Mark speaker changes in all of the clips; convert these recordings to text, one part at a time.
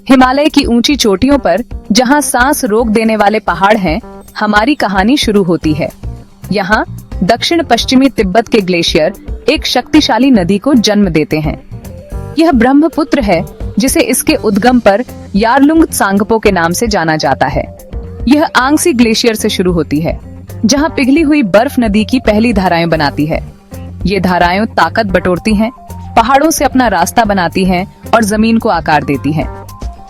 Speaker 1: हिमालय की ऊंची चोटियों पर जहां सांस रोक देने वाले पहाड़ हैं, हमारी कहानी शुरू होती है। यहाँ दक्षिण पश्चिमी तिब्बत के ग्लेशियर एक शक्तिशाली नदी को जन्म देते हैं। यह ब्रह्मपुत्र है, जिसे इसके उद्गम पर यारलुंग त्सांगपो के नाम से जाना जाता है। यह आंगसी ग्लेशियर से शुरू होती है, जहां पिघली हुई बर्फ नदी की पहली धाराएं बनाती है। ये धाराएं ताकत बटोरती हैं, पहाड़ों से अपना रास्ता बनाती हैं और जमीन को आकार देती हैं।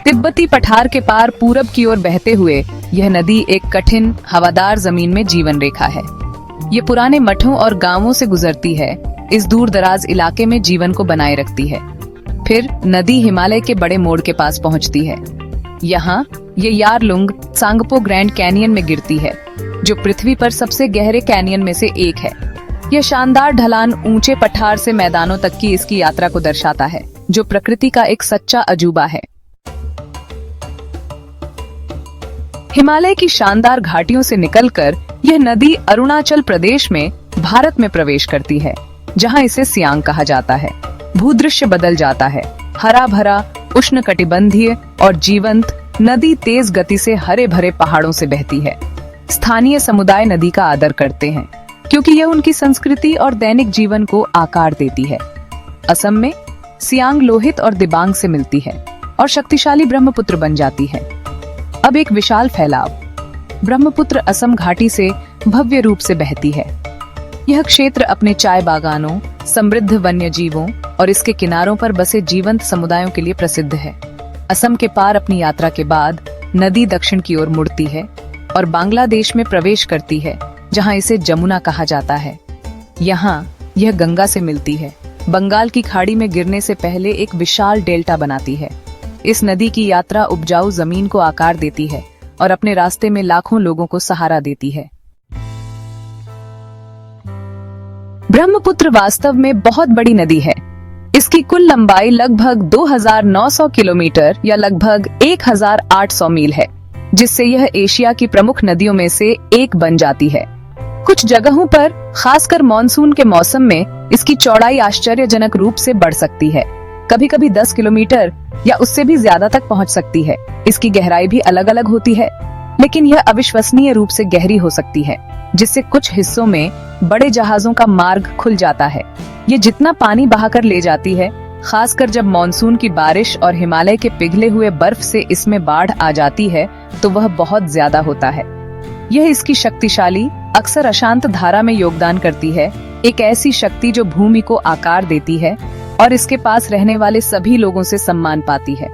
Speaker 1: तिब्बती पठार के पार पूरब की ओर बहते हुए यह नदी एक कठिन हवादार जमीन में जीवन रेखा है। ये पुराने मठों और गांवों से गुजरती है, इस दूर दराज इलाके में जीवन को बनाए रखती है। फिर नदी हिमालय के बड़े मोड़ के पास पहुंचती है। यहाँ ये यारलुंग त्सांगपो ग्रैंड कैनियन में गिरती है, जो पृथ्वी पर सबसे गहरे कैनियन में से एक है। यह शानदार ढलान ऊंचे पठार से मैदानों तक की इसकी यात्रा को दर्शाता है, जो प्रकृति का एक सच्चा अजूबा है। हिमालय की शानदार घाटियों से निकलकर यह नदी अरुणाचल प्रदेश में भारत में प्रवेश करती है, जहां इसे सियांग कहा जाता है। भूदृश्य बदल जाता है। हरा भरा, उष्णकटिबंधीय और जीवंत नदी तेज गति से हरे भरे पहाड़ों से बहती है। स्थानीय समुदाय नदी का आदर करते हैं, क्योंकि यह उनकी संस्कृति और दैनिक जीवन को आकार देती है। असम में सियांग लोहित और दिबांग से मिलती है और शक्तिशाली ब्रह्मपुत्र बन जाती है। अब एक विशाल फैलाव ब्रह्मपुत्र असम घाटी से भव्य रूप से बहती है। यह क्षेत्र अपने चाय बागानों, समृद्ध वन्य जीवों और इसके किनारों पर बसे जीवंत समुदायों के लिए प्रसिद्ध है। असम के पार अपनी यात्रा के बाद नदी दक्षिण की ओर मुड़ती है और बांग्लादेश में प्रवेश करती है, जहां इसे जमुना कहा जाता है। यहाँ यह गंगा से मिलती है। बंगाल की खाड़ी में गिरने से पहले एक विशाल डेल्टा बनाती है। इस नदी की यात्रा उपजाऊ जमीन को आकार देती है और अपने रास्ते में लाखों लोगों को सहारा देती है। ब्रह्मपुत्र वास्तव में बहुत बड़ी नदी है। इसकी कुल लंबाई लगभग 2900 किलोमीटर या लगभग 1800 मील है, जिससे यह एशिया की प्रमुख नदियों में से एक बन जाती है। कुछ जगहों पर, खासकर मॉनसून के मौसम में, इसकी चौड़ाई आश्चर्यजनक रूप से बढ़ सकती है। कभी कभी 10 किलोमीटर या उससे भी ज्यादा तक पहुंच सकती है। इसकी गहराई भी अलग अलग होती है, लेकिन यह अविश्वसनीय रूप से गहरी हो सकती है, जिससे कुछ हिस्सों में बड़े जहाजों का मार्ग खुल जाता है। ये जितना पानी बहाकर ले जाती है, खासकर जब मानसून की बारिश और हिमालय के पिघले हुए बर्फ से इसमें बाढ़ आ जाती है, तो वह बहुत ज्यादा होता है। यह इसकी शक्तिशाली, अक्सर अशांत धारा में योगदान करती है, एक ऐसी शक्ति जो भूमि को आकार देती है और इसके पास रहने वाले सभी लोगों से सम्मान पाती है।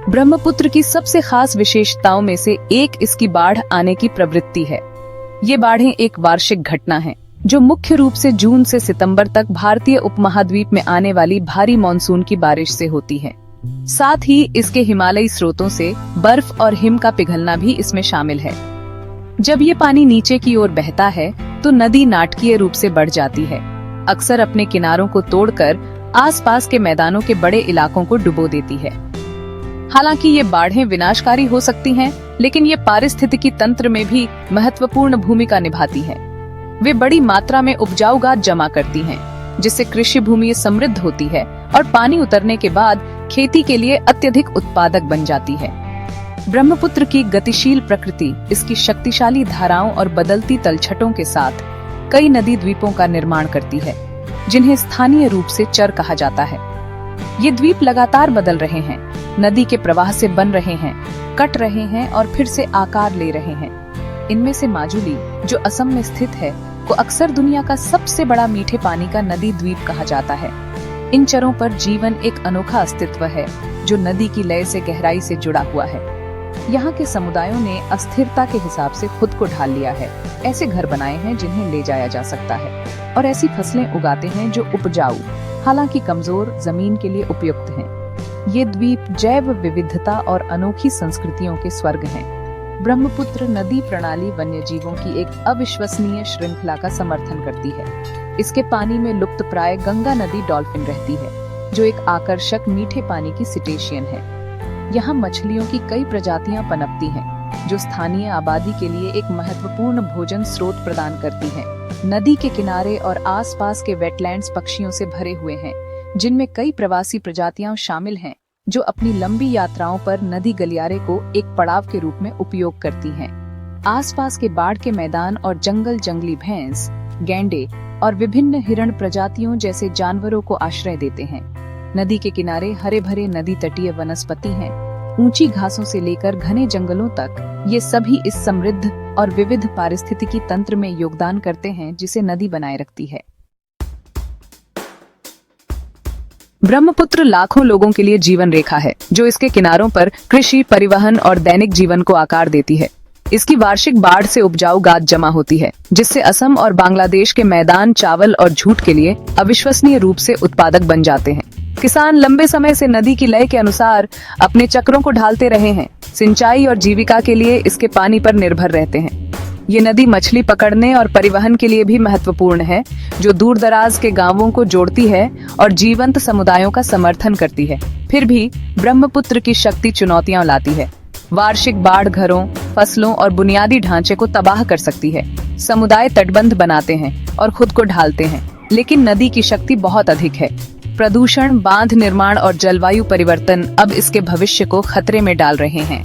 Speaker 1: ब्रह्मपुत्र की सबसे खास विशेषताओं में से एक इसकी बाढ़ आने की प्रवृत्ति है। ये बाढ़ें एक वार्षिक घटना है, जो मुख्य रूप से जून से सितंबर तक भारतीय उपमहाद्वीप में आने वाली भारी मानसून की बारिश से होती है। साथ ही इसके हिमालयी स्रोतों से बर्फ और हिम का पिघलना भी इसमें शामिल है। जब ये पानी नीचे की ओर बहता है, तो नदी नाटकीय रूप से बढ़ जाती है, अक्सर अपने किनारों को तोड़कर आसपास के मैदानों के बड़े इलाकों को डुबो देती है। हालांकि ये बाढ़ें विनाशकारी हो सकती हैं, लेकिन ये पारिस्थितिकी तंत्र में भी महत्वपूर्ण भूमिका निभाती हैं। वे बड़ी मात्रा में उपजाऊ गाद जमा करती हैं, जिससे कृषि भूमि समृद्ध होती है और पानी उतरने के बाद खेती के लिए अत्यधिक उत्पादक बन जाती है। ब्रह्मपुत्र की गतिशील प्रकृति, इसकी शक्तिशाली धाराओं और बदलती तलछटों के साथ कई नदी द्वीपों का निर्माण करती है, जिन्हें स्थानीय रूप से चर कहा जाता है। ये द्वीप लगातार बदल रहे हैं, नदी के प्रवाह से बन रहे हैं, कट रहे हैं और फिर से आकार ले रहे हैं। इनमें से माजुली, जो असम में स्थित है, को अक्सर दुनिया का सबसे बड़ा मीठे पानी का नदी द्वीप कहा जाता है। इन चरों पर जीवन एक अनोखा अस्तित्व है, जो नदी की लय से गहराई से जुड़ा हुआ है। यहाँ के समुदायों ने अस्थिरता के हिसाब से खुद को ढाल लिया है, ऐसे घर बनाए हैं जिन्हें ले जाया जा सकता है, और ऐसी फसलें उगाते हैं जो उपजाऊ, हालांकि कमजोर जमीन के लिए उपयुक्त हैं। ये द्वीप जैव विविधता और अनोखी संस्कृतियों के स्वर्ग हैं। ब्रह्मपुत्र नदी प्रणाली वन्य जीवों की एक अविश्वसनीय श्रृंखला का समर्थन करती है। इसके पानी में लुप्तप्राय गंगा नदी डॉल्फिन रहती है, जो एक आकर्षक मीठे पानी की सिटेशियन है। यहाँ मछलियों की कई प्रजातियां पनपती हैं, जो स्थानीय आबादी के लिए एक महत्वपूर्ण भोजन स्रोत प्रदान करती हैं। नदी के किनारे और आसपास के वेटलैंड्स पक्षियों से भरे हुए हैं, जिनमें कई प्रवासी प्रजातियां शामिल हैं। जो अपनी लंबी यात्राओं पर नदी गलियारे को एक पड़ाव के रूप में उपयोग करती हैं। आसपास के बाढ़ के मैदान और जंगल जंगली भैंस, गैंडे और विभिन्न हिरण प्रजातियों जैसे जानवरों को आश्रय देते हैं। नदी के किनारे हरे भरे नदी तटीय वनस्पति हैं। ऊंची घासों से लेकर घने जंगलों तक ये सभी इस समृद्ध और विविध पारिस्थितिकी तंत्र में योगदान करते हैं जिसे नदी बनाए रखती है। ब्रह्मपुत्र लाखों लोगों के लिए जीवन रेखा है, जो इसके किनारों पर कृषि, परिवहन और दैनिक जीवन को आकार देती है। इसकी वार्षिक बाढ़ से उपजाऊ गाद जमा होती है, जिससे असम और बांग्लादेश के मैदान चावल और जूट के लिए अविश्वसनीय रूप से उत्पादक बन जाते हैं। किसान लंबे समय से नदी की लय के अनुसार अपने चक्रों को ढालते रहे हैं। सिंचाई और जीविका के लिए इसके पानी पर निर्भर रहते हैं। ये नदी मछली पकड़ने और परिवहन के लिए भी महत्वपूर्ण है, जो दूर दराज के गांवों को जोड़ती है और जीवंत समुदायों का समर्थन करती है। फिर भी ब्रह्मपुत्र की शक्ति चुनौतियां लाती है। वार्षिक बाढ़ घरों, फसलों और बुनियादी ढांचे को तबाह कर सकती है। समुदाय तटबंध बनाते हैं और खुद को ढालते हैं, लेकिन नदी की शक्ति बहुत अधिक है। प्रदूषण, बांध निर्माण और जलवायु परिवर्तन अब इसके भविष्य को खतरे में डाल रहे हैं।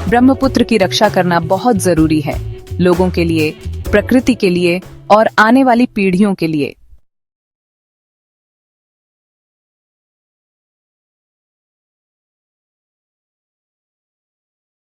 Speaker 1: ब्रह्मपुत्र की रक्षा करना बहुत जरूरी है, लोगों के लिए, प्रकृति के लिए और आने वाली पीढ़ियों के लिए।